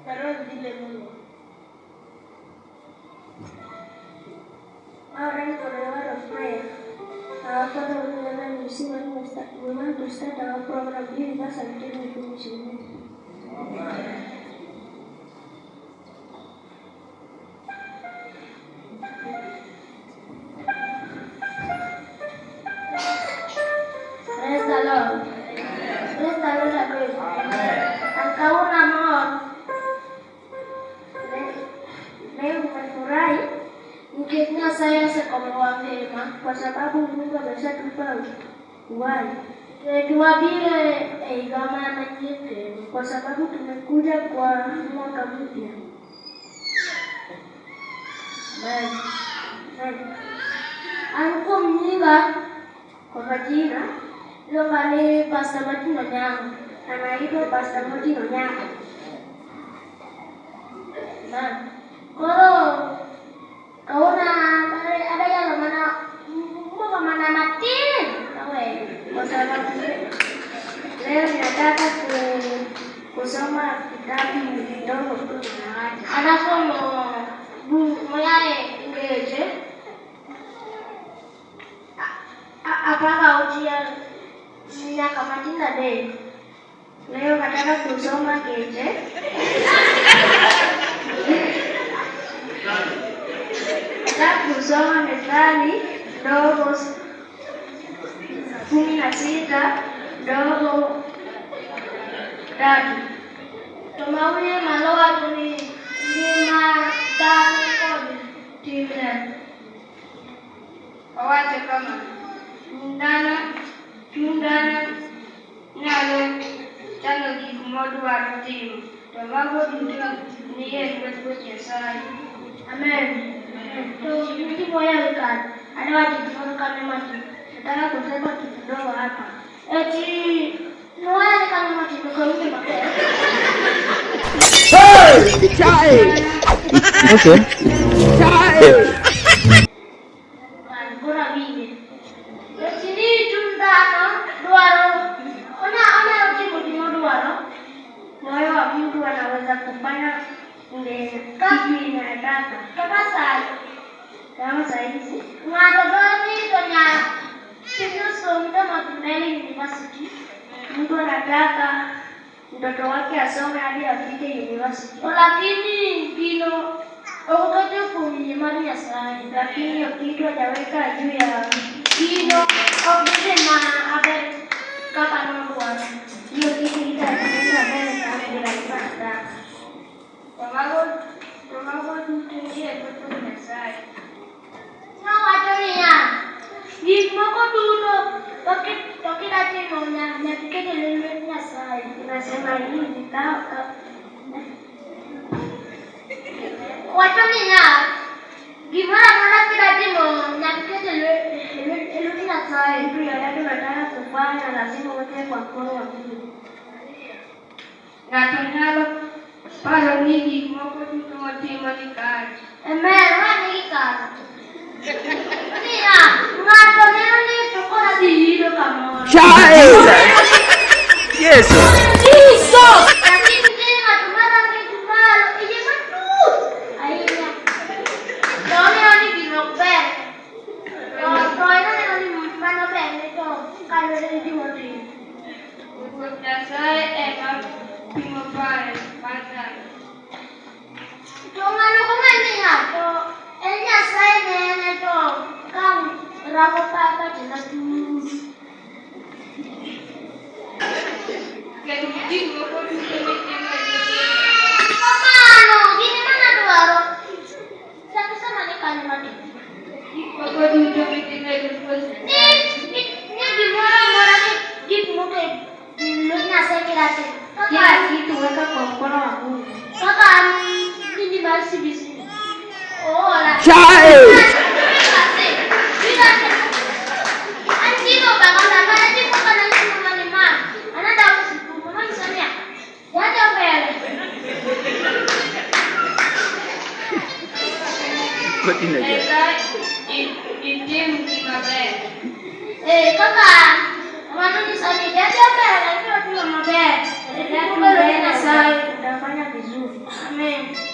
Pero dile Mungu. Ahora en Correo los Prayer. Father, we never receive any mistake. We want to start our program. Give us until we finish it. Praise the Lord. Praise the Lord again. Akauna Lord. Leo nimefurahi nikiona sayansi kwa mema kwa sababu Mungu ameshatupa uhai. Tunajua vile igama nyingine kwa sababu tumekuja kwa mwaka mpya. Alikuwa mjinga kwa majina ndio kale Pastor Martin Onyango. Anaitwa Pastor Martin Onyango. Kalau kauna ada yang mana mati, tahu kwa sababu leo nataka kusoma kitabu kidogo tu. Anasoma moyae ngeje apaka ujia miaka matina dei. Leo nataka kusoma keje. Kusoma Methali ndogo 16 ndogo 3. Tumauye maloa tuni lima tano kodi timna. Awaje kama ndana nalo tano kimodu wa timu. Tumago ndio niye kwa sai. Amen. So, mtu moja wekan, ada wajib kufanya mati. Nataka kusema kitu kidogo hapa. Eti noa kama mati kwa mtu mapema. Hey! Okay. Bora vile. Eti ni tundano duaro. Ona ujibu duaro. Moyo wa mtu anaweza kufanya kitu inataka. Kama saizi ngatodoni tonya kitu somita Matuneli University. Mtu anataka mtoto wake asome hadi afike university. Lakini kilo ukoje kunyimani ya sai. Lakini hiyo kitu hajaweka juu ya kilo option na abe kama ndio hiyo kitu itaenda mbele sana bila kupata. Tomago tutungie betul mesai. Na wajonia. Gimoko dulu. Toki dati monya nyatike kelele sai. Nasema hivi kaka. Wajonia. Gimana kidati monya nyatike kelele sai. Ndio yale tunataka kufanya lazima wote kwa mkono wa Mungu. Natanyalo para nini moko tutu matima nikari. Wani kaka. Nia, ngato nini tukona dihido kama. Child! Yes! Jesus! Lakini tena tumara kitumalo, ije matu. Aiya. Dole oni kinokbe. Toina ni mfano bene to kalele di moti. Ukutasa eka pimopare pada. Tungano kumani hapo. Enya sai nene to kam rago papa jina tu. Kemudian ngoko tutemete. Kamano, gini mana duaro? Satu sama ni kali mati. Ngoko tutemete terus. Ni gimana ni muke. Lu nyasa kirate. Ya itu mereka kompor aku. Kakak ini masih di sini. Oh, lah. Child! Anjing lo bakal sampai nanti bukan lagi sama lima. Anak tahu sih, mama misalnya. Ya coba ya. Ikutin aja. Ini mungkin apa? Kakak, mana misalnya dia coba lagi waktu mama be. Dia coba lagi nasai. Udah banyak vizuri. Amen.